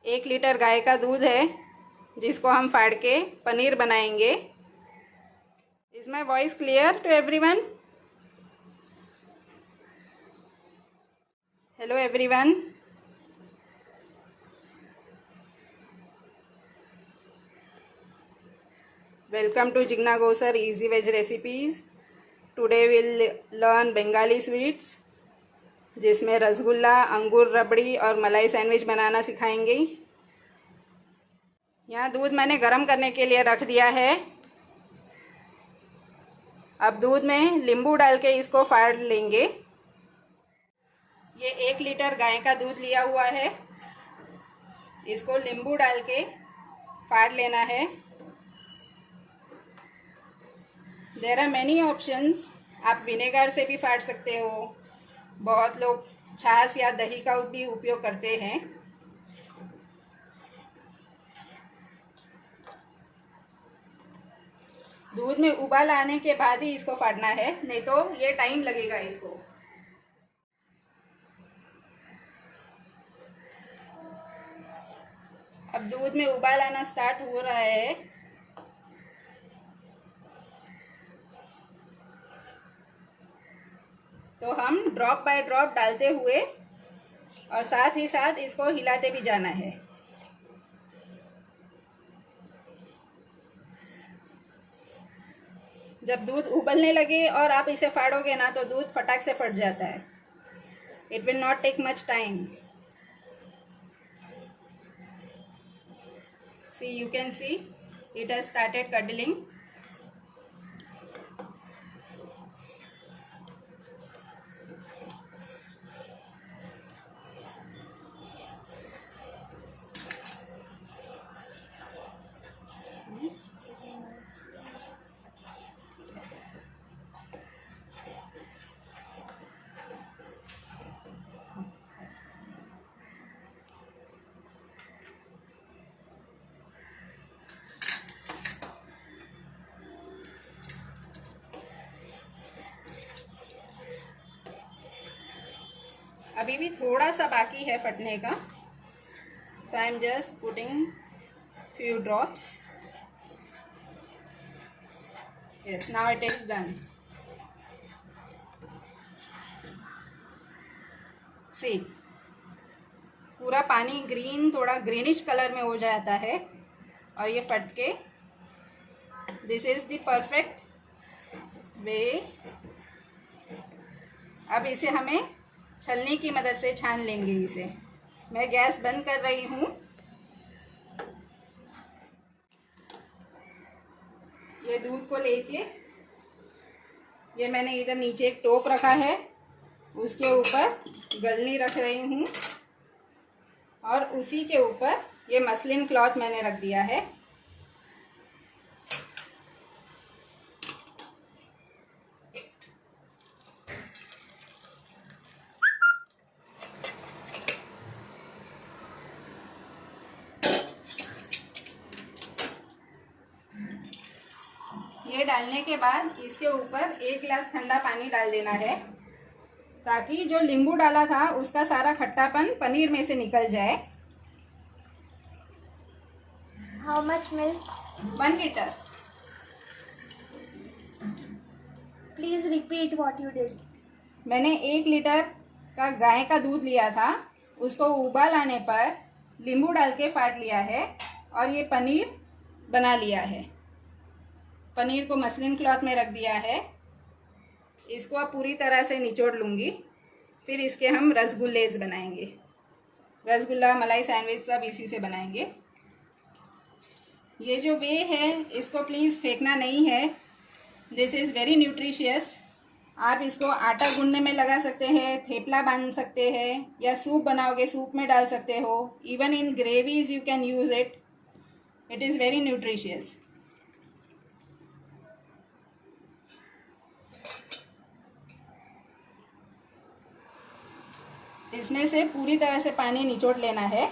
1 litre गाय का दूध है जिसको हम फाड़ के पनीर बनाएंगे। Is my voice clear to everyone? Hello everyone. Welcome to Jigna Gosar easy veg recipes. Today will learn Bengali sweets जिसमें रसगुल्ला, अंगूर रबड़ी और मलाई सैंडविच बनाना सिखाएंगे। यहाँ दूध मैंने गरम करने के लिए रख दिया है। अब दूध में नींबू डाल के इसको फाड़ लेंगे। ये 1 लीटर गाय का दूध लिया हुआ है, इसको नींबू डाल के फाड़ लेना है। There are many options. आप विनेगर से भी फाड़ सकते हो, बहुत लोग छाछ या दही का भी उपयोग करते हैं। दूध में उबाल आने के बाद ही इसको फाड़ना है, नहीं तो ये टाइम लगेगा इसको। अब दूध में उबाल आना स्टार्ट हो रहा है। तो हम ड्रॉप बाय ड्रॉप डालते हुए और साथ ही साथ इसको हिलाते भी जाना है। जब दूध उबलने लगे और आप इसे फाड़ोगे ना तो दूध फटाक से फट जाता है। It will not take much time. See, you can see it has started curdling. अभी भी थोड़ा सा बाकी है फटने का, तो I am just putting few drops. Yes, now it is done. See, पूरा पानी ग्रीन, थोड़ा ग्रीनिश कलर में हो जाता है और ये फट के, this is the perfect way. अब इसे हमें छलनी की मदद से छान लेंगे इसे। मैं गैस बंद कर रही हूँ। ये दूध को लेके, ये मैंने इधर नीचे एक टोप रखा है, उसके ऊपर गलनी रख रही हूँ और उसी के ऊपर ये मसलिन क्लॉथ मैंने रख दिया है। ये डालने के बाद इसके ऊपर 1 गिलास ठंडा पानी डाल देना है, ताकि जो नींबू डाला था उसका सारा खट्टापन पनीर में से निकल जाए। How much milk? 1 litre. Please repeat what you did. मैंने 1 लीटर का गाय का दूध लिया था, उसको उबाल आने पर नींबू डाल के फाड़ लिया है और ये पनीर बना लिया है। पनीर को मसलिन क्लॉथ में रख दिया है। इसको अब पूरी तरह से निचोड़ लूँगी, फिर इसके हम रसगुल्लेज बनाएंगे। रसगुल्ला, मलाई सैंडविच सब इसी से बनाएंगे। ये जो वे है इसको प्लीज़ फेंकना नहीं है। This is very nutritious. आप इसको आटा गूंदने में लगा सकते हैं, थेपला बांध सकते हैं, या सूप बनाओगे सूप में डाल सकते हो। Even in gravies you can use it. It is very nutritious. इसमें से पूरी तरह से पानी निचोड़ लेना है।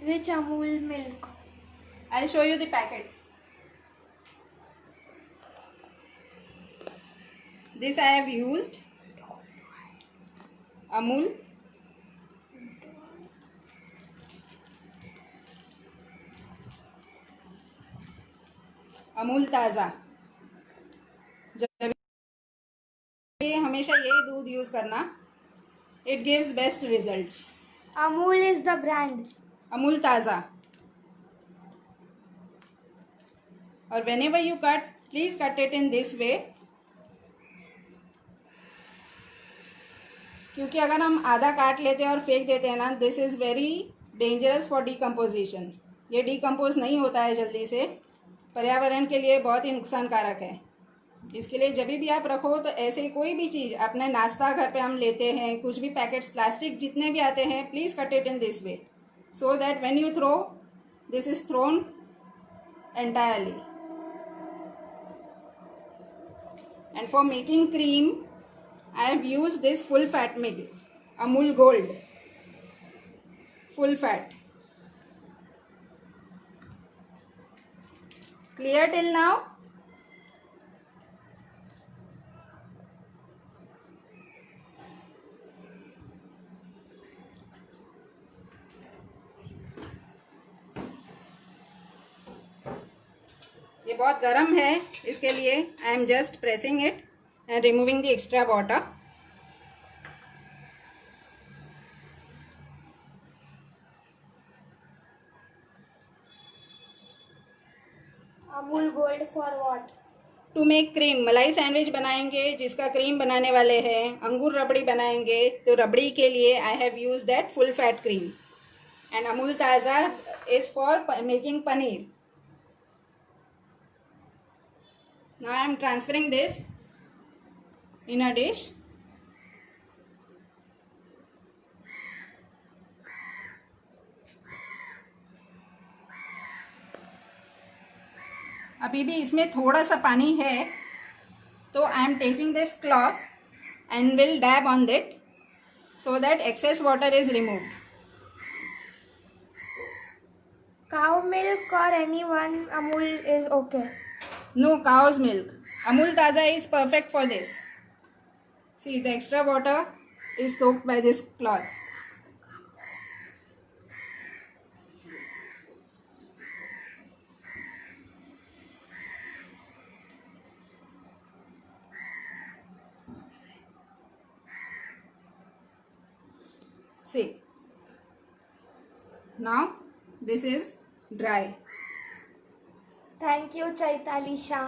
Which Amul milk? I'll show you the packet. This I have used Amul, Amul ताज़ा। जब हमेशा यही दूध यूज़ करना, it gives best results. Amul is the brand. Amul ताज़ा। और whenever you cut, please cut it in this way, क्योंकि अगर हम आधा काट लेते हैं और फेंक देते हैं ना, this is very dangerous for decomposition. ये डिकम्पोज नहीं होता है जल्दी से, पर्यावरण के लिए बहुत ही नुकसानकारक है। इसके लिए जब भी आप रखो तो ऐसे कोई भी चीज़, अपने नाश्ता घर पे हम लेते हैं, कुछ भी पैकेट्स प्लास्टिक जितने भी आते हैं, please cut it in this way so that when you throw, this is thrown entirely. And for making cream I have used this full fat milk, Amul Gold, full fat. Clear till now? ये बहुत गर्म है, इसके लिए I am just pressing it and removing the extra water. Amul Gold for what? To make cream, मलाई sandwich बनाएंगे जिसका cream बनाने वाले हैं, अंगूर रबड़ी बनाएंगे तो रबड़ी के लिए I have use that full fat cream. And Amul Taaza is for making paneer. Now I am transferring this in a dish. अभी भी इसमें थोड़ा सा पानी है, तो I am taking this cloth and will dab on that so that excess water is removed. Cow milk or any one Amul is okay. No, cow's milk. Amul Taza is perfect for this. See, the extra water is soaked by this cloth. See, now this is dry. Thank you, Chaitali Shah.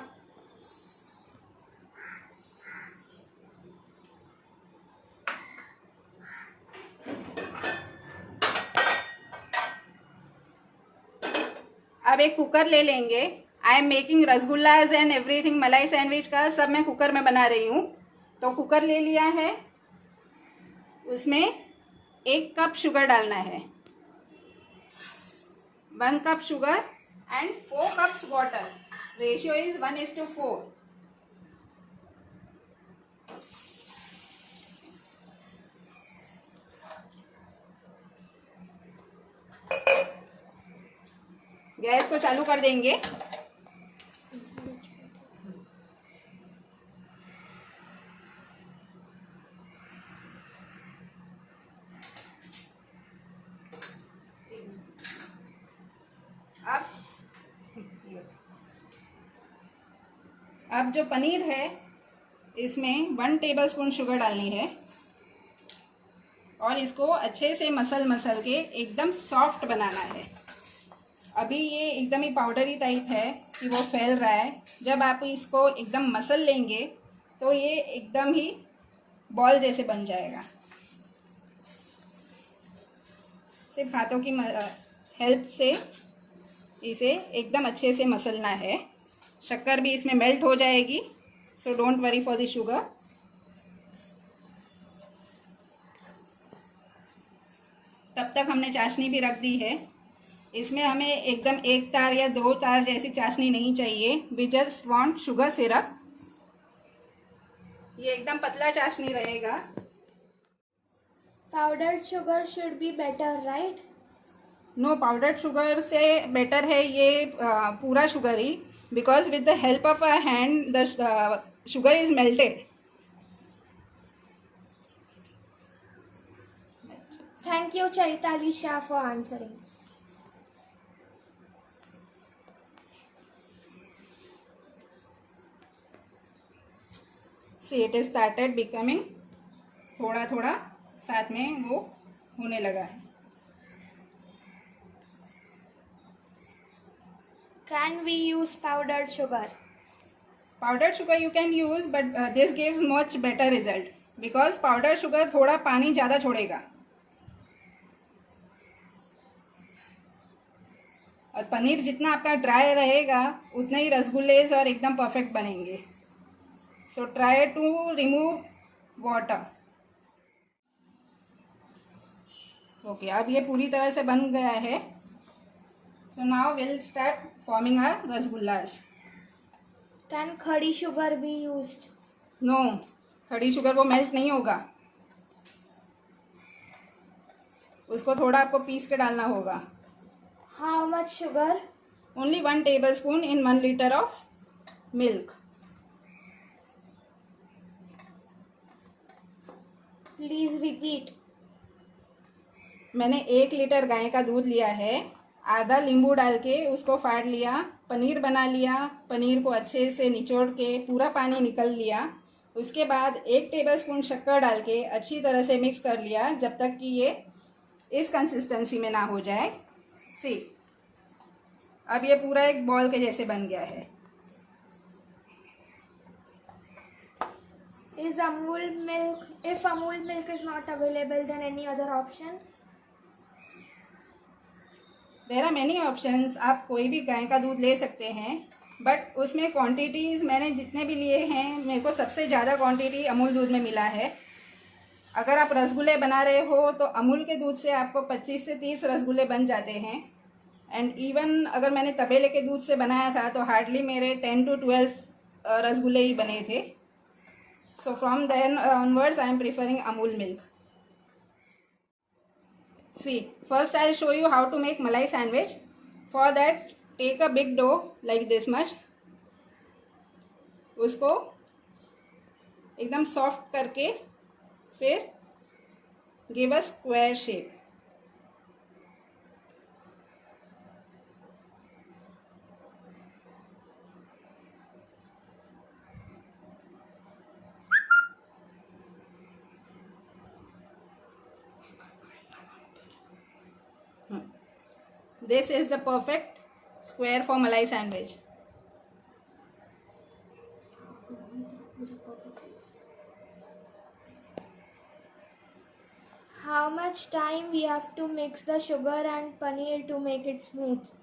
अब एक cooker ले लेंगे। I am making rasgullas and everything, मलाई sandwich का सब मैं cooker में बना रही हूँ। तो कुकर ले लिया है, उसमें 1 कप शुगर डालना है, 1 cup sugar and 4 cups water. Ratio is 1:4। Gas को चालू कर देंगे। अब जो पनीर है इसमें 1 टेबलस्पून शुगर डालनी है और इसको अच्छे से मसल के एकदम सॉफ्ट बनाना है। अभी ये एकदम ही पाउडरी टाइप है कि वो फैल रहा है। जब आप इसको एकदम मसल लेंगे तो ये एकदम ही बॉल जैसे बन जाएगा। सिर्फ हाथों की हेल्प से इसे एकदम अच्छे से मसलना है। शक्कर भी इसमें मेल्ट हो जाएगी, so don't worry for the sugar. तब तक हमने चाशनी भी रख दी है। इसमें हमें एकदम 1 तार या 2 तार जैसी चाशनी नहीं चाहिए। We just want sugar syrup. ये एकदम पतला चाशनी रहेगा। Powdered sugar should be better, right? No, powdered sugar से बेटर है ये पूरा शुगर ही, because with the help of a hand the sugar is melted Thank you, Chaitali Shah, for answering. See it is started becoming, थोड़ा थोड़ा साथ में वो होने लगा है. Can we use powdered sugar? Powdered sugar you can use, but this gives much better result because powdered sugar थोड़ा पानी ज़्यादा छोड़ेगा और पनीर जितना आपका ड्राई रहेगा उतने ही रसगुल्लेज और एकदम परफेक्ट बनेंगे. So try to remove water. Okay, अब ये पूरी तरह से बन गया है. So now will start forming our rasgullas. Can khadi sugar be used? No, खड़ी शुगर वो मेल्ट नहीं होगा, उसको थोड़ा आपको पीस के डालना होगा. How much sugar? Only 1 tablespoon in 1 liter of milk. Please repeat. मैंने 1 लीटर गाय का दूध लिया है, आधा नींबू डाल के उसको फाड़ लिया, पनीर बना लिया, पनीर को अच्छे से निचोड़ के पूरा पानी निकल लिया. उसके बाद 1 टेबलस्पून शक्कर डाल के अच्छी तरह से मिक्स कर लिया जब तक कि ये इस कंसिस्टेंसी में ना हो जाए. सी, अब ये पूरा एक बॉल के जैसे बन गया है. Is Amul milk, if Amul milk is not available, then any other option? There are many options. आप कोई भी गाय का दूध ले सकते हैं, बट उसमें क्वांटिटीज़ मैंने जितने भी लिए हैं, मेरे को सबसे ज़्यादा क्वांटिटी अमूल दूध में मिला है. अगर आप रसगुल्ले बना रहे हो तो अमूल के दूध से आपको 25 से 30 रसगुल्ले बन जाते हैं. एंड इवन अगर मैंने तबेले के दूध से बनाया था तो हार्डली मेरे 10 to 12 रसगुल्ले ही बने थे. So from then onwards I am preferring Amul milk. See, first I'll show you how to make malai sandwich. For that, take a big dough like this much. उसको एकदम सॉफ्ट करके फिर give a square shape. This is the perfect square for malai sandwich. How much time we have to mix the sugar and paneer to make it smooth?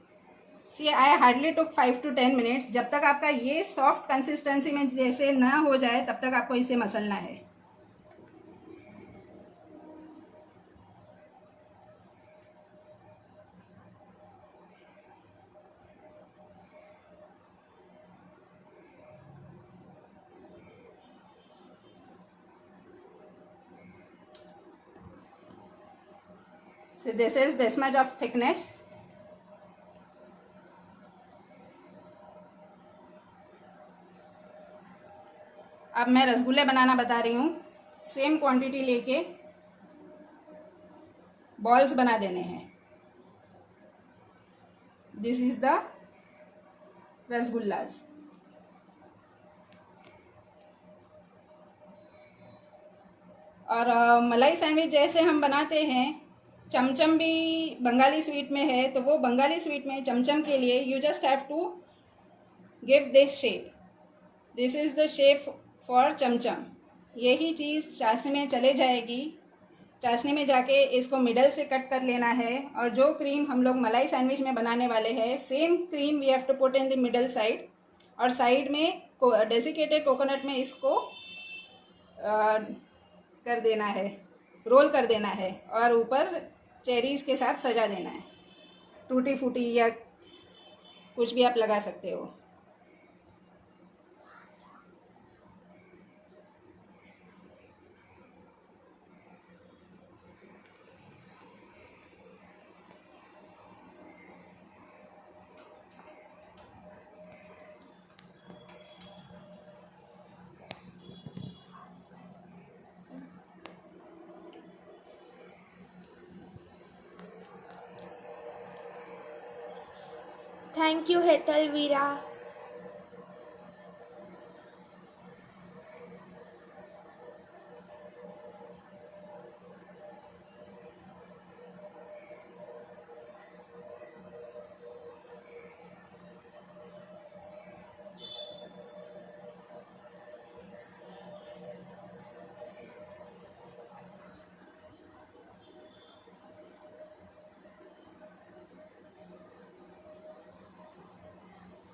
See, I hardly took 5 to 10 minutes. जब तक आपका ये soft consistency में जैसे ना हो जाए तब तक आपको इसे मसलना है. So this is this much of thickness. अब मैं रसगुल्ले बनाना बता रही हूँ. सेम क्वांटिटी लेके बॉल्स बना देने हैं. This is the rasgullas. और मलाई सैंडविच जैसे हम बनाते हैं, चमचम भी बंगाली स्वीट में है, तो वो बंगाली स्वीट में चमचम के लिए you just have to give this shape. This is the shape for chamcham. यही चीज़ चाशनी में चले जाएगी. चाशनी में जाके इसको मिडल से कट कर लेना है. और जो क्रीम हम लोग मलाई सैंडविच में बनाने वाले हैं, same cream we have to put in the middle side. और साइड में डेसिकेटेड कोकोनट में इसको कर देना है, रोल कर देना है और ऊपर चेरीज़ के साथ सजा देना है. टूटी फूटी या कुछ भी आप लगा सकते हो. Thank you, Hetalveera.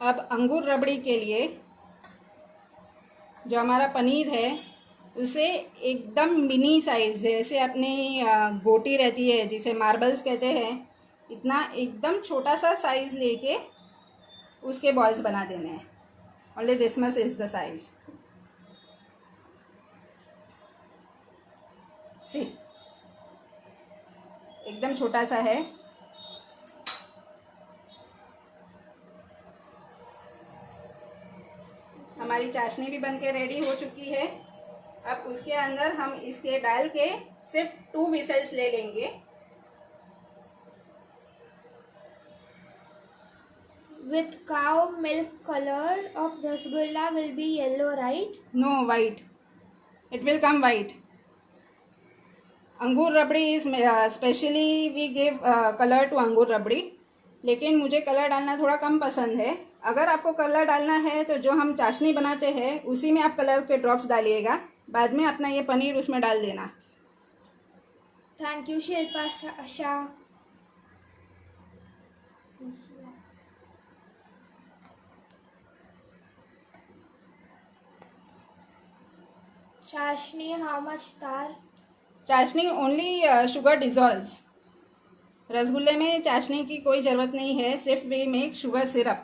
अब अंगूर रबड़ी के लिए जो हमारा पनीर है उसे एकदम मिनी साइज, जैसे अपनी बोटी रहती है जिसे मार्बल्स कहते हैं, इतना एकदम छोटा सा साइज लेके उसके बॉल्स बना देने हैं. Only this much is the size. See एकदम छोटा सा है. हमारी चाशनी भी बनके रेडी हो चुकी है. अब उसके अंदर हम इसके डाल के सिर्फ 2 विसल्स ले लेंगे. With cow milk, color of rasgulla will be yellow, right? No, white. It will come white. Angoor rabri is specially we give colour to angoor rabri, लेकिन मुझे कलर डालना थोड़ा कम पसंद है. अगर आपको कलर डालना है तो जो हम चाशनी बनाते हैं उसी में आप कलर के ड्रॉप्स डालिएगा. बाद में अपना ये पनीर उसमें डाल देना. Thank you, Shilpa Shah. Chashni, how much tar? चाशनी ओनली शुगर डिजॉल्व्स. रसगुल्ले में चाशनी की कोई ज़रूरत नहीं है, सिर्फ वी मेक शुगर सिरप.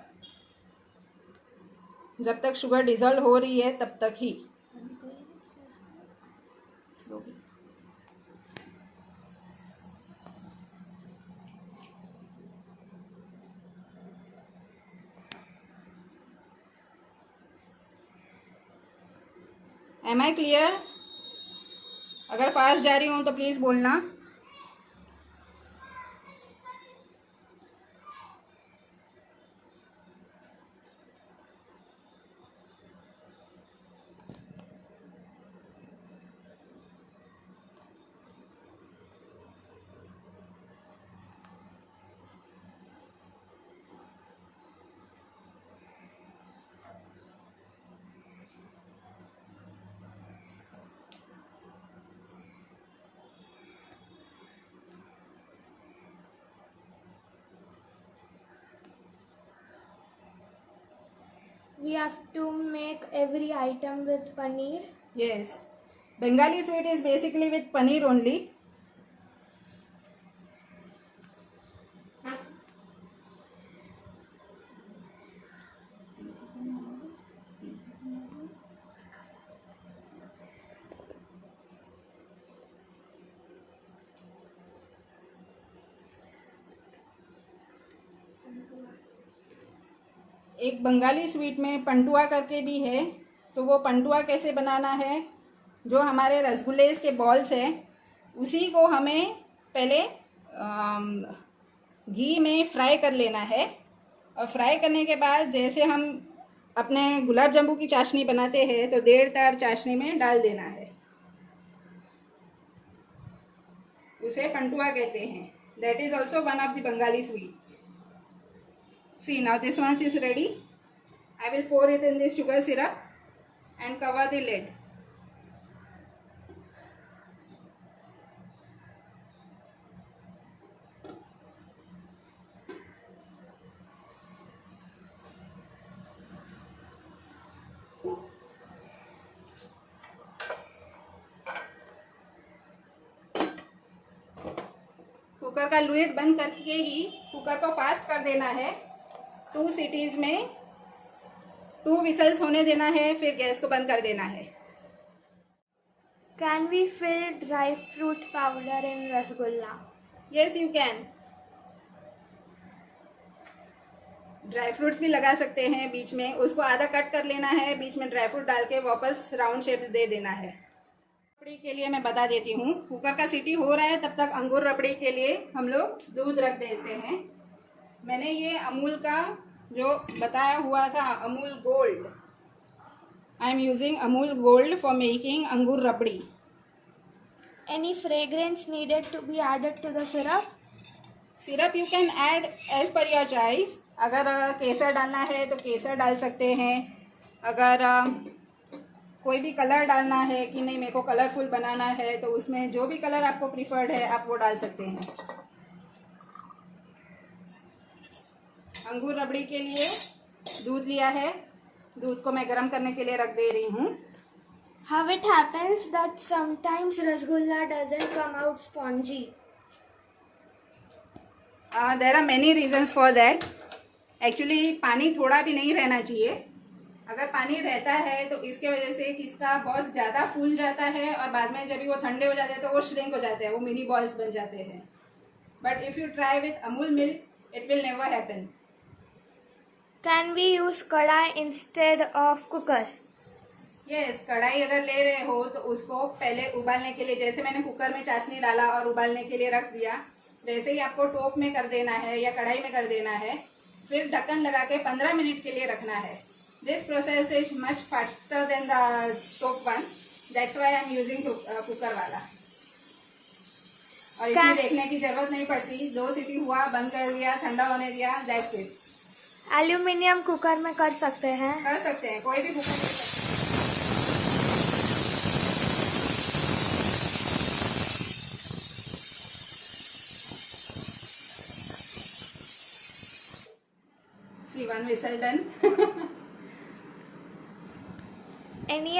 जब तक शुगर डिजॉल्व हो रही है तब तक ही. Am I clear? अगर फास्ट जा रही हूँ तो प्लीज़ बोलना. We have to make every item with paneer. Yes. Bengali sweet is basically with paneer only. एक बंगाली स्वीट में पंटुआ करके भी है, तो वो पंटुआ कैसे बनाना है, जो हमारे रसगुल्ले के बॉल्स हैं उसी को हमें पहले घी में फ्राई कर लेना है. और फ्राई करने के बाद जैसे हम अपने गुलाब जामुन की चाशनी बनाते हैं तो 1.5 तार चाशनी में डाल देना है. उसे पंटुआ कहते हैं. That is also one of the Bengali sweets. See, now this one is ready. I will pour it in this sugar syrup and cover the lid. Cooker का लिड बंद करके ही कुकर को फास्ट कर देना है. 2 सीटीज में 2 विसल्स होने देना है, फिर गैस को बंद कर देना है. Can we fill dry fruit powder in rasgulla? Yes, you can. Dry fruits भी लगा सकते हैं बीच में. उसको आधा कट कर लेना है, बीच में ड्राई फ्रूट डाल के वापस राउंड शेप दे देना है. रबड़ी के लिए मैं बता देती हूँ. कुकर का सीटी हो रहा है तब तक अंगूर रबड़ी के लिए हम लोग दूध रख देते हैं. मैंने ये अमूल का जो बताया हुआ था Amul Gold, I am using Amul Gold for making angoor rabri. Any fragrance needed to be added to the syrup? Syrup you can add as per your choice. अगर केसर डालना है तो केसर डाल सकते हैं. अगर कोई भी कलर डालना है कि नहीं मेरे को कलरफुल बनाना है तो उसमें जो भी कलर आपको प्रिफर्ड है आप वो डाल सकते हैं. अंगूर रबड़ी के लिए दूध लिया है. दूध को मैं गर्म करने के लिए रख दे रही हूँ. How it happens that sometimes rasgulla doesn't come out spongy? There are many reasons for that. Actually पानी थोड़ा भी नहीं रहना चाहिए. अगर पानी रहता है तो इसके वजह से किसका बहुत ज़्यादा फूल जाता है और बाद में जब वो ठंडे हो जाते हैं तो वो श्रिंक हो जाते हैं, वो मिनी बॉल्स बन जाते हैं. But if you try with Amul milk it will never happen. Can we use kadai instead of cooker? Yes, कढ़ाई अगर ले रहे हो तो उसको पहले उबालने के लिए, जैसे मैंने कुकर में चाशनी डाला और उबालने के लिए रख दिया, वैसे ही आपको टोप में कर देना है या कढ़ाई में कर देना है. फिर ढक्कन लगा के 15 मिनट के लिए रखना है. This process is much faster than the stove one. That's why I am using cooker वाला. और इसमें देखने की जरूरत नहीं पड़ती. 2 सीटी हुआ, बंद कर दिया, ठंडा होने दिया, दैट्स इट. एल्यूमिनियम कुकर में कर सकते हैं? कर सकते हैं, कोई भी कुकर ले सकते हैं. See, one whistle done. Any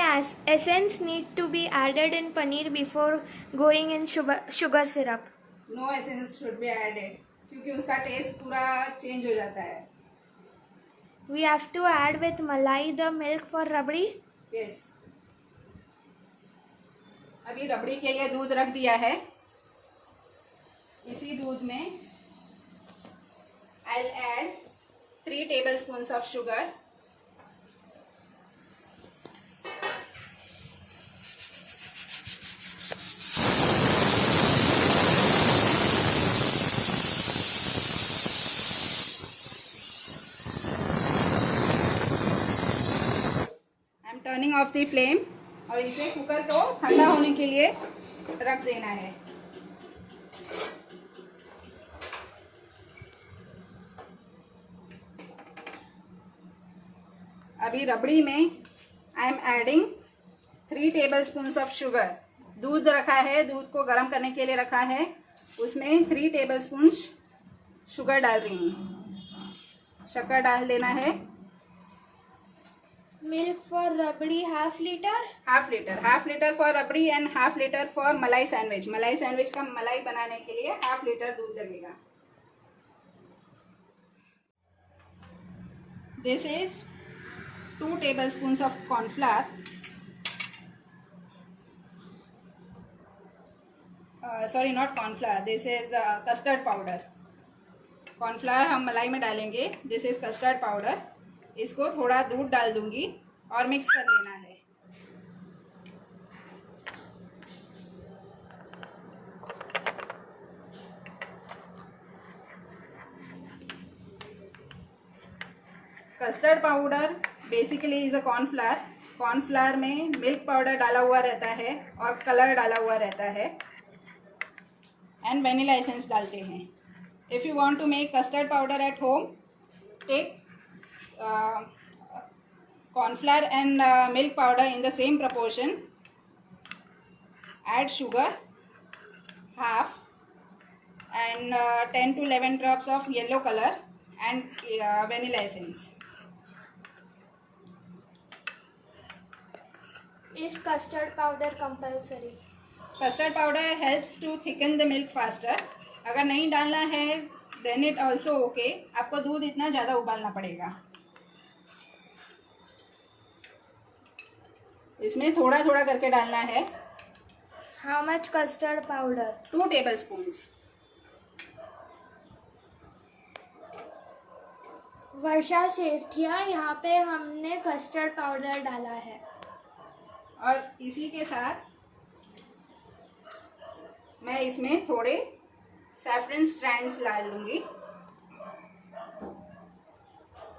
essence need to be added in paneer before going in sugar syrup? No essence should be added क्योंकि उसका टेस्ट पूरा चेंज हो जाता है. We have to add with malai the milk for rabdi? Yes. अभी रबड़ी के लिए दूध रख दिया है. इसी दूध में I'll add 3 tablespoons of sugar. I'm turning off the flame और इसे कुकर को ठंडा होने के लिए रख देना है. अभी रबड़ी में I am adding 3 tablespoons of sugar. दूध रखा है, दूध को गर्म करने के लिए रखा है, उसमें 3 tablespoons शुगर डाल रही हूँ. शक्कर डाल देना है. Milk for rabdi half liter? Half litre for rabri and half litre for मलाई सैंडविच. मलाई सैंडविच का मलाई बनाने के लिए हाफ लीटर दूध लगेगा. This is 2 tablespoons of cornflour. Sorry, not cornflour. This is custard powder. Cornflour हम मलाई में डालेंगे. This is custard powder. इसको थोड़ा दूध डाल दूंगी और मिक्स कर लेना है. Custard powder basically is a cornflour. Cornflour में मिल्क पाउडर डाला हुआ रहता है और कलर डाला हुआ रहता है एंड वेनिला एसेंस डालते हैं. If you want to make custard powder at home, take cornflour and milk powder in the same proportion. Add sugar half and 10 to 11 drops of yellow color and vanilla essence. Is custard powder compulsory? Custard powder helps to thicken the milk faster. अगर नहीं डालना है then it also okay. आपको दूध इतना ज़्यादा उबालना पड़ेगा. इसमें थोड़ा थोड़ा करके डालना है. How much custard powder? 2 tablespoons. वर्षा सेठिया, यहाँ पे हमने कस्टर्ड पाउडर डाला है. और इसी के साथ मैं इसमें थोड़े सैफरन स्ट्रैंड्स डाल लूँगी.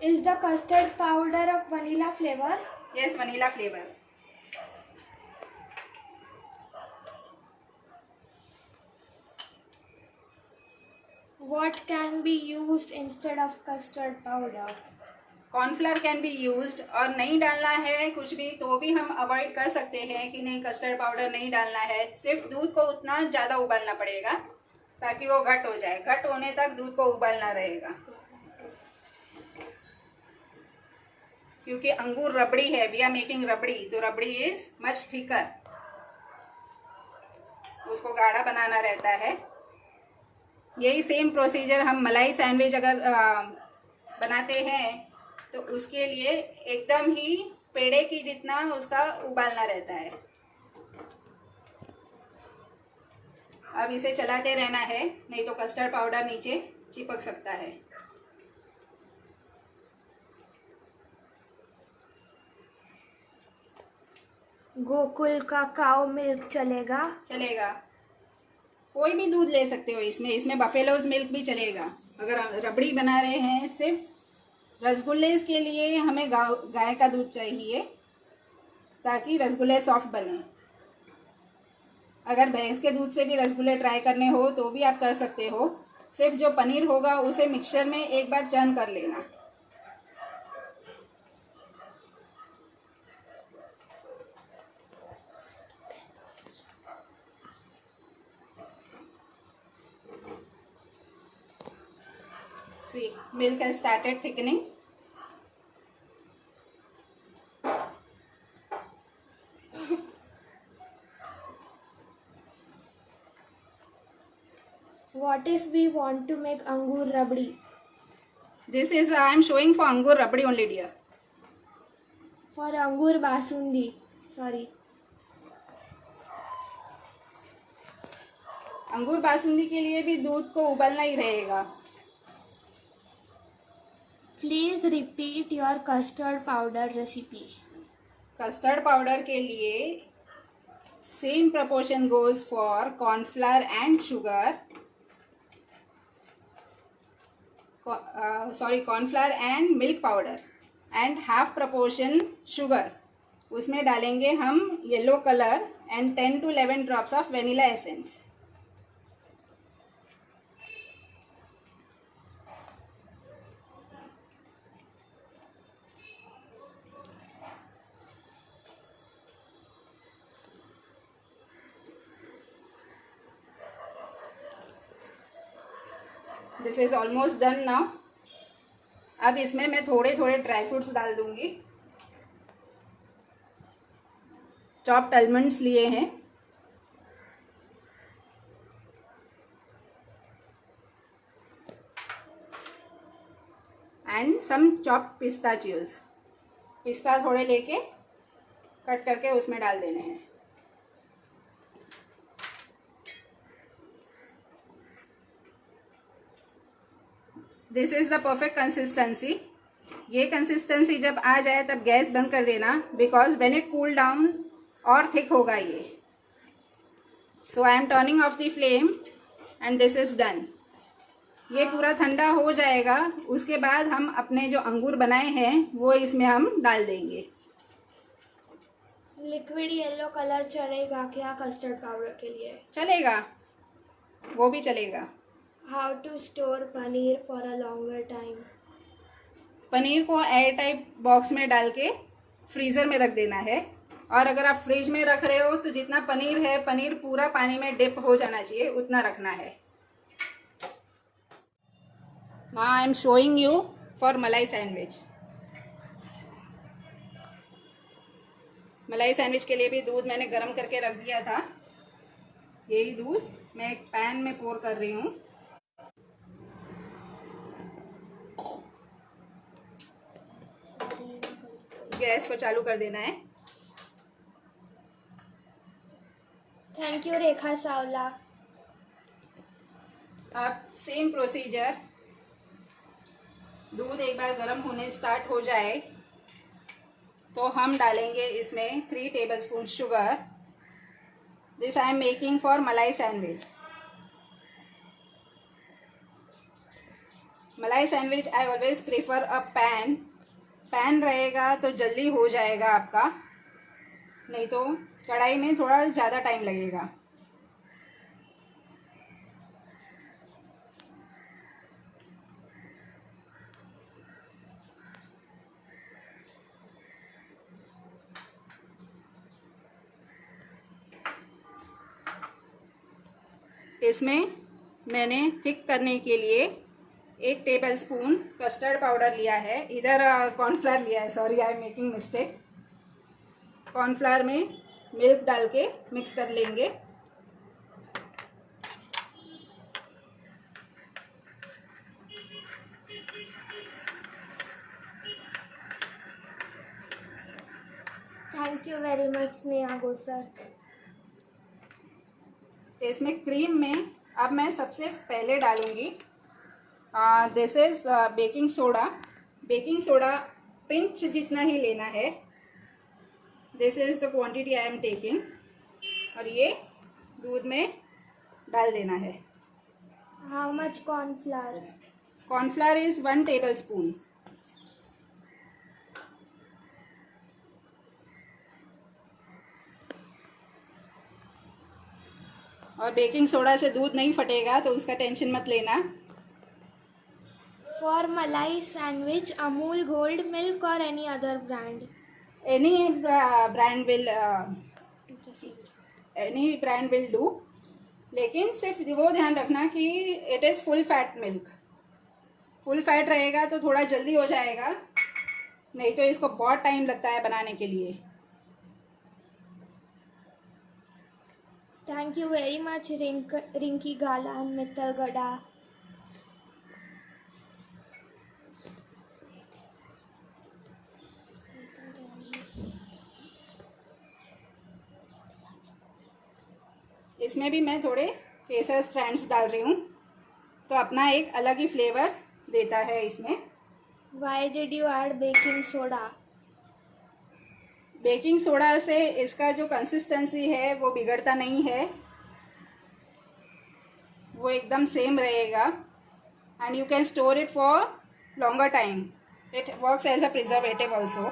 Is the custard powder of vanilla flavor? Yes, vanilla flavor. What can be used instead of custard powder? Cornflour can be used, और नहीं डालना है कुछ भी तो भी हम अवॉइड कर सकते हैं कि नहीं कस्टर्ड पाउडर नहीं डालना है, सिर्फ दूध को उतना ज़्यादा उबालना पड़ेगा ताकि वो घट हो जाए। घट होने तक दूध को उबालना रहेगा, क्योंकि अंगूर रबड़ी है, वी आर मेकिंग रबड़ी, तो रबड़ी इज मच थिकर, उसको गाढ़ा बनाना रहता है। यही सेम प्रोसीजर हम मलाई सैंडविच अगर बनाते हैं तो उसके लिए एकदम ही पेड़े की जितना उसका उबालना रहता है। अब इसे चलाते रहना है, नहीं तो कस्टर्ड पाउडर नीचे चिपक सकता है। गोकुल का काउ मिल्क चलेगा? चलेगा, कोई भी दूध ले सकते हो इसमें बफेलोज मिल्क भी चलेगा। अगर रबड़ी बना रहे हैं, सिर्फ रसगुल्ले के लिए हमें गाय का दूध चाहिए ताकि रसगुल्ले सॉफ्ट बने। अगर भैंस के दूध से भी रसगुल्ले ट्राई करने हो तो भी आप कर सकते हो, सिर्फ जो पनीर होगा उसे मिक्सचर में एक बार चर्न कर लेना। See, milk has started thickening. What if we want to make angur rabdi? This is I am showing for angur rabdi only, dear. For angur basundi. Sorry. अंगूर बासुंदी के लिए भी दूध को उबालना ही रहेगा। Please repeat your custard powder recipe. Custard powder के लिए same proportion goes for cornflour and sugar. Cornflour and milk powder and half proportion sugar. उसमें डालेंगे हम yellow colour and 10 to 11 drops of vanilla essence. This is almost done now. अब इसमें मैं थोड़े थोड़े ड्राई फ्रूट्स डाल दूंगी। चॉप्ड आलमंड्स लिए हैं, एंड सम चॉप्ड पिस्ताचियोज। पिस्ता थोड़े लेके कट करके उसमें डाल देने हैं। This is the perfect consistency. ये कंसिस्टेंसी जब आ जाए तब गैस बंद कर देना, because when it cool down और थिक होगा ये। So I am turning off the flame and this is done. ये पूरा ठंडा हो जाएगा, उसके बाद हम अपने जो अंगूर बनाए हैं वो इसमें हम डाल देंगे। लिक्विड येलो कलर चलेगा क्या कस्टर्ड पाउडर के लिए? चलेगा, वो भी चलेगा। How to store paneer for a longer time? Paneer को एयर टाइप बॉक्स में डाल के फ्रीज़र में रख देना है, और अगर आप फ्रिज में रख रहे हो तो जितना पनीर है, पनीर पूरा पानी में डिप हो जाना चाहिए, उतना रखना है। Now I am showing you for मलाई सैंडविच। मलाई सैंडविच के लिए भी दूध मैंने गर्म करके रख दिया था। यही दूध मैं एक पैन में पोर कर रही हूँ। गैस को चालू कर देना है। थैंक यू रेखा सावला। अब सेम प्रोसीजर, दूध एक बार गर्म होने स्टार्ट हो जाए तो हम डालेंगे इसमें 3 tablespoon sugar. This I am making for मलाई सैंडविच। मलाई sandwich I always prefer a pan. Pan रहेगा तो जल्दी हो जाएगा आपका, नहीं तो कढ़ाई में थोड़ा ज़्यादा टाइम लगेगा। इसमें मैंने थिक करने के लिए 1 टेबलस्पून कस्टर्ड पाउडर लिया है, इधर कॉर्नफ्लावर लिया है, sorry I am making mistake. Cornflour में मिल्क डाल के मिक्स कर लेंगे। Thank you very much Sneha go sir. इसमें क्रीम में अब मैं सबसे पहले डालूंगी this is baking soda. Baking soda pinch जितना ही लेना है। This is the quantity I am taking, और ये दूध में डाल देना है। How much cornflour? Cornflour is 1 tablespoon. और बेकिंग सोडा से दूध नहीं फटेगा तो उसका टेंशन मत लेना। फॉर मलाई सैंडविच अमूल गोल्ड मिल्क और any other brand? Any brand will do, लेकिन सिर्फ वो ध्यान रखना कि it is full fat milk. Full fat रहेगा तो थोड़ा जल्दी हो जाएगा, नहीं तो इसको बहुत टाइम लगता है बनाने के लिए। Thank you very much Rinki Galan Mittalgada. इसमें भी मैं थोड़े केसर स्ट्रैंड्स डाल रही हूँ, तो अपना एक अलग ही फ्लेवर देता है इसमें। Why did you add baking soda? Baking soda से इसका जो कंसिस्टेंसी है वो बिगड़ता नहीं है, वो एकदम सेम रहेगा। And you can store it for longer time. It works as a preservative also.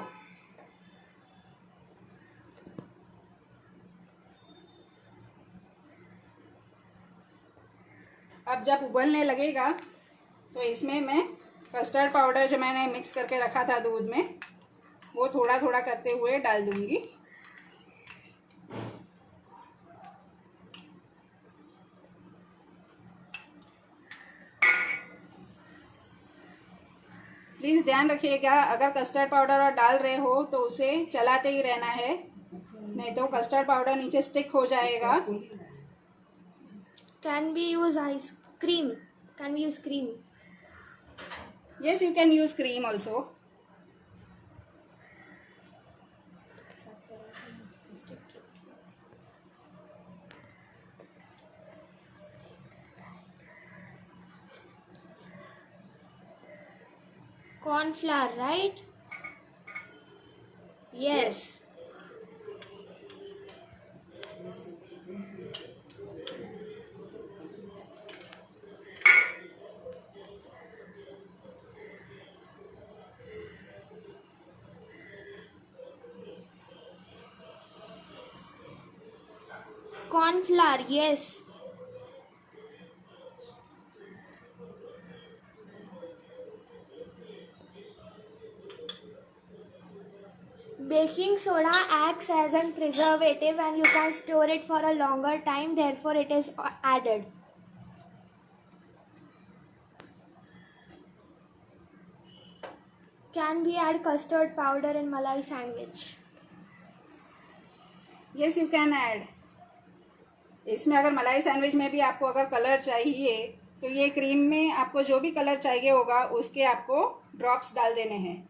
अब जब उबलने लगेगा तो इसमें मैं कस्टर्ड पाउडर जो मैंने मिक्स करके रखा था दूध में, वो थोड़ा थोड़ा करते हुए डाल दूंगी। प्लीज़ ध्यान रखिएगा, अगर कस्टर्ड पाउडर डाल रहे हो तो उसे चलाते ही रहना है, नहीं तो कस्टर्ड पाउडर नीचे स्टिक हो जाएगा। Can we use ice cream? Can we use cream? Yes, you can use cream also. Cornflour, right? Yes. Cornflour, yes. Baking soda acts as a preservative and you can store it for a longer time, therefore it is added. Can we add custard powder in malai sandwich? Yes, you can add. इसमें अगर मलाई sandwich में भी आपको अगर colour चाहिए तो ये क्रीम में आपको जो भी कलर चाहिए होगा उसके आपको ड्रॉप्स डाल देने हैं।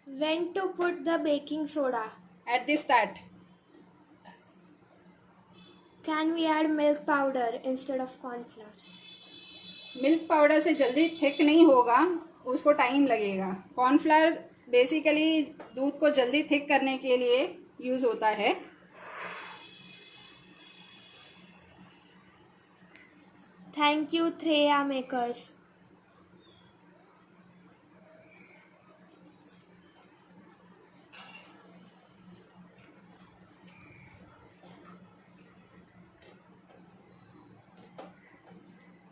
When to put the baking soda? At the start. Can we add milk powder instead of corn flour? Milk powder से जल्दी थिक नहीं होगा, उसको टाइम लगेगा। कॉर्नफ्लावर बेसिकली दूध को जल्दी थिक करने के लिए यूज़ होता है। Thank you, Threya makers.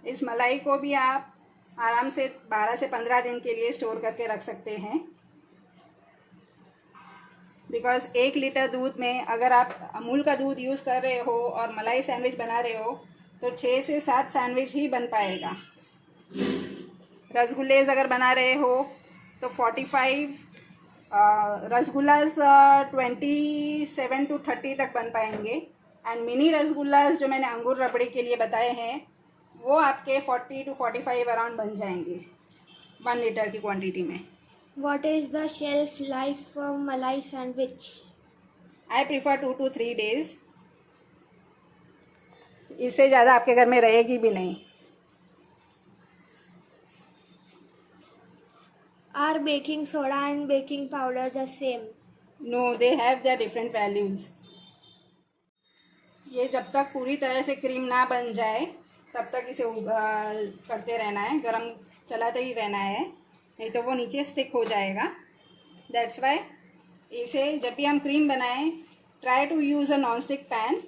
इस मलाई को भी आप आराम से 12 से 15 दिन के लिए स्टोर करके रख सकते हैं, बिकॉज 1 लीटर दूध में अगर आप अमूल का दूध यूज़ कर रहे हो और मलाई सैंडविच बना रहे हो तो 6 से 7 सैंडविच ही बन पाएगा। रसगुल्लेज अगर बना रहे हो तो 45 रसगुल्लास 27 to 30 तक बन पाएंगे। एंड मिनी रसगुल्लास जो मैंने अंगूर रबड़ी के लिए बताए हैं वो आपके 40 to 45 अराउंड बन जाएंगे 1 लीटर की क्वांटिटी में। What is the shelf life for Malai sandwich? I prefer 2 to 3 days। इससे ज़्यादा आपके घर में रहेगी भी नहीं। Are baking soda and baking powder the same? No, they have the different values. ये जब तक पूरी तरह से क्रीम ना बन जाए तब तक इसे करते रहना है, गरम चलाते ही रहना है, नहीं तो वो नीचे स्टिक हो जाएगा। दैट्स वाई इसे जब भी हम क्रीम बनाएं try to use a non stick pan.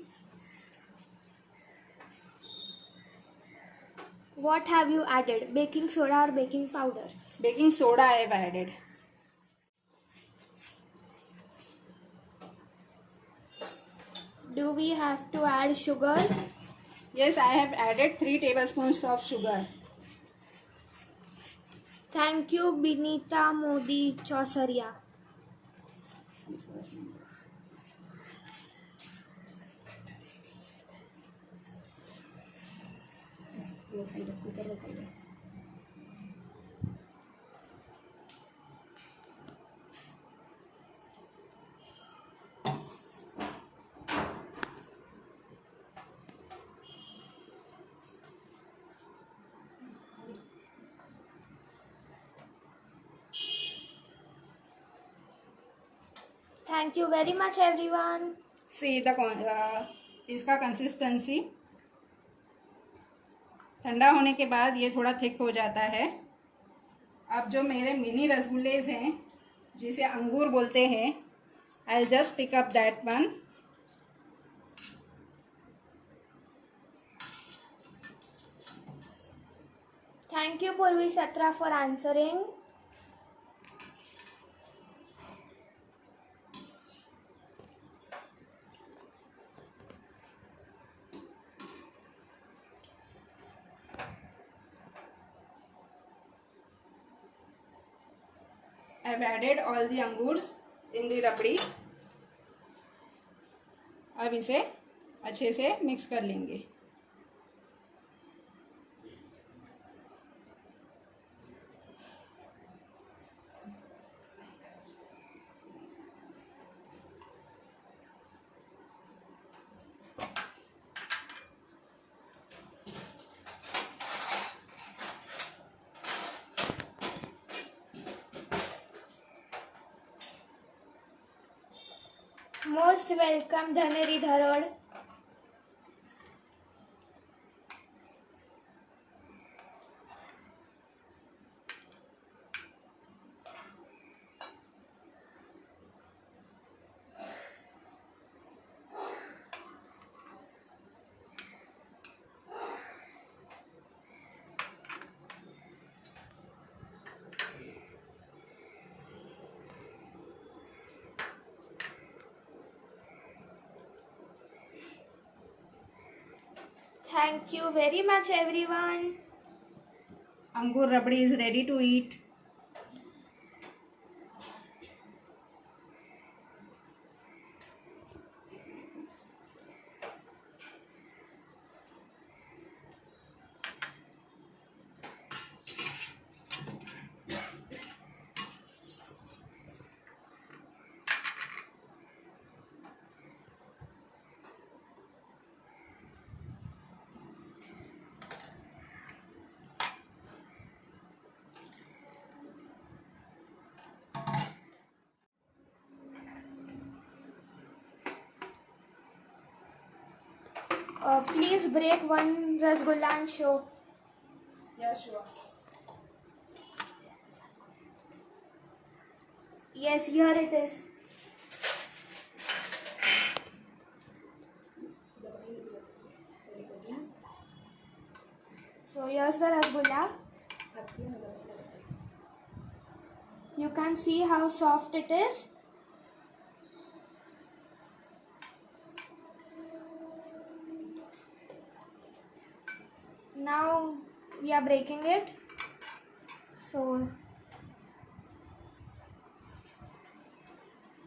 What have you added? Baking soda or baking powder? Baking soda I have added. Do we have to add sugar? Yes, I have added 3 tablespoons of sugar. Thank you, Binita Modi Chausaria. Thank you very much, everyone. See the इसका consistency ठंडा होने के बाद ये थोड़ा thick हो जाता है। अब जो मेरे मिनी रसगुल्लेज हैं जिसे अंगूर बोलते हैं, I just pick up that one. Thank you, Purvi Satra, for answering. I've added all the अंगूर्स in the रबड़ी। अब इसे अच्छे से मिक्स कर लेंगे। Most welcome, Dhanari Dharod. Thank you very much, everyone. Angoor rabri is ready to eat. Please break one rasgulla and show. Yeah, sure. Yes, here it is. So here's the rasgulla. You can see how soft it is. Now we are breaking it. So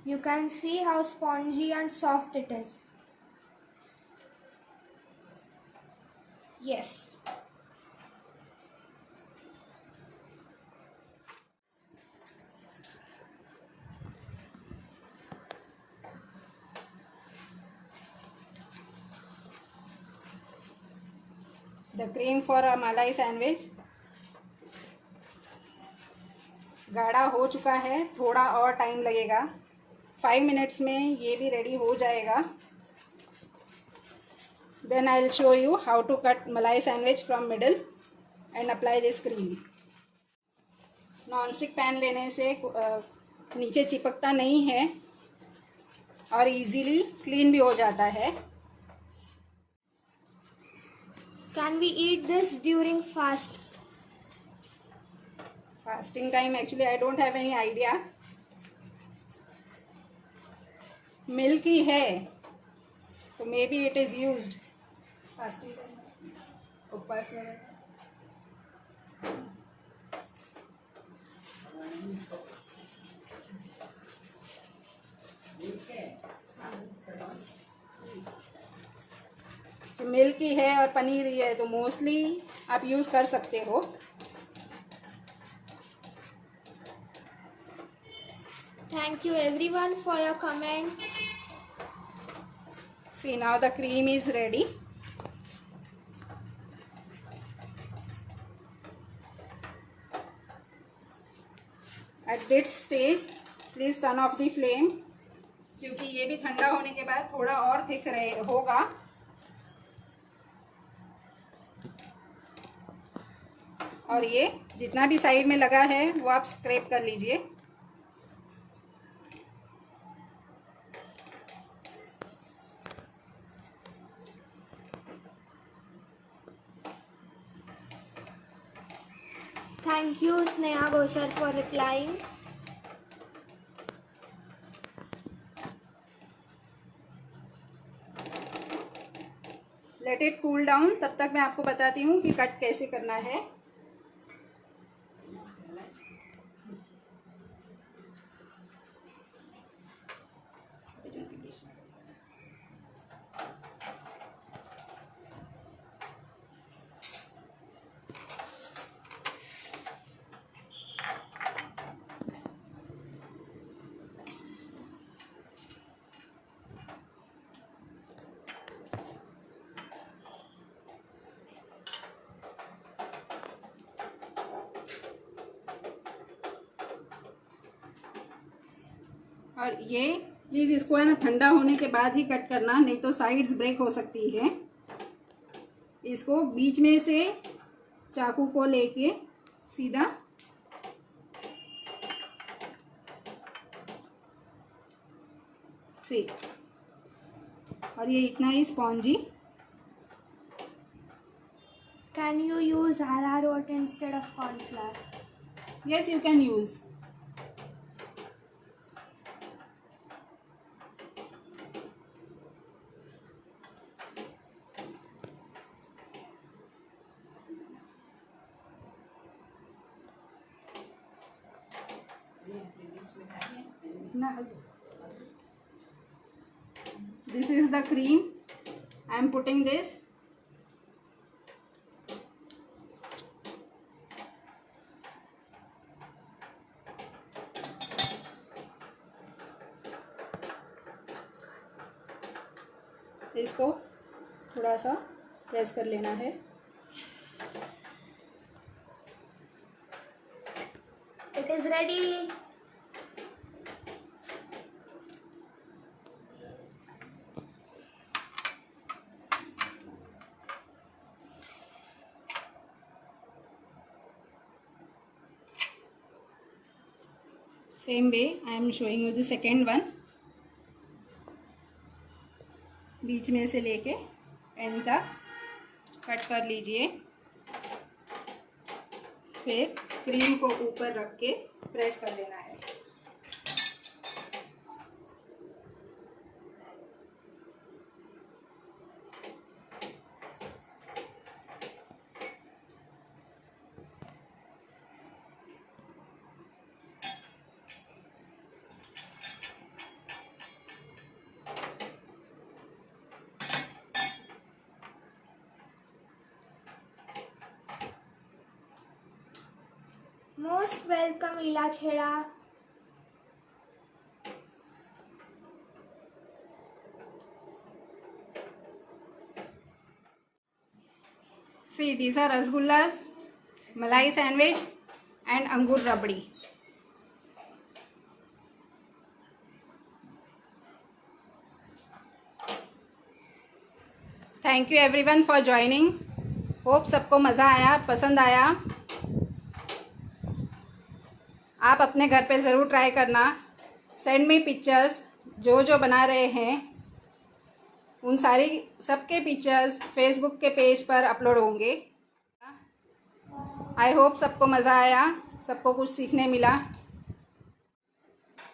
you can see how spongy and soft it is. Yes. The cream for a मलाई sandwich गाढ़ा हो चुका है, थोड़ा और time लगेगा। 5 minutes में ये भी रेडी हो जाएगा। Then I'll show you how to cut malai sandwich from middle and apply this cream. Nonstick pan लेने से नीचे चिपकता नहीं है और इजीली क्लीन भी हो जाता है। Can we eat this during fast? Fasting time, actually I don't have any idea. Milky है तो maybe it is used. Fasting time उपवास में मिल्की है और पनीर ही है तो मोस्टली आप यूज़ कर सकते हो। Thank you everyone for your comments. See, now the cream is ready. At this stage, please turn off the flame क्योंकि ये भी ठंडा होने के बाद थोड़ा और थिक होगा। और ये जितना भी साइड में लगा है वो आप स्क्रैप कर लीजिए। Thank you Sneha Gosar for replying. Let it cool down, तब तक मैं आपको बताती हूँ कि कट कैसे करना है। और ये प्लीज़ इसको है ना ठंडा होने के बाद ही कट करना, नहीं तो साइड्स ब्रेक हो सकती है। इसको बीच में से चाकू को लेके सीधा से, और ये इतना ही spongy. Can you use arrowroot instead of corn flour? Yes, you can use. This is the cream. I am putting this. इसको थोड़ा सा प्रेस कर लेना है। It is ready. Same way I am showing you the second one. बीच में से लेके and तक कट कर लीजिए। फिर क्रीम को ऊपर रख के प्रेस कर देना है। Most welcome, Ila Chheda. See, these are rasgullas, malai sandwich and angur rabdi. Thank you everyone for joining. Hope सबको मज़ा आया, पसंद आया। आप अपने घर पे ज़रूर ट्राई करना। सेंड मी पिक्चर्स, जो जो बना रहे हैं उन सारी सबके पिक्चर्स फेसबुक के पेज पर अपलोड होंगे। आई होप सबको मज़ा आया, सबको कुछ सीखने मिला।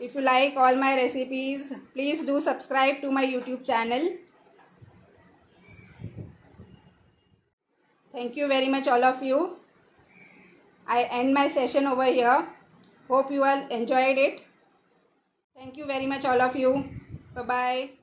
If you like all my recipes, please do subscribe to my YouTube channel. Thank you very much all of you. I end my session over here. Hope you all enjoyed it. Thank you very much all of you. Bye bye.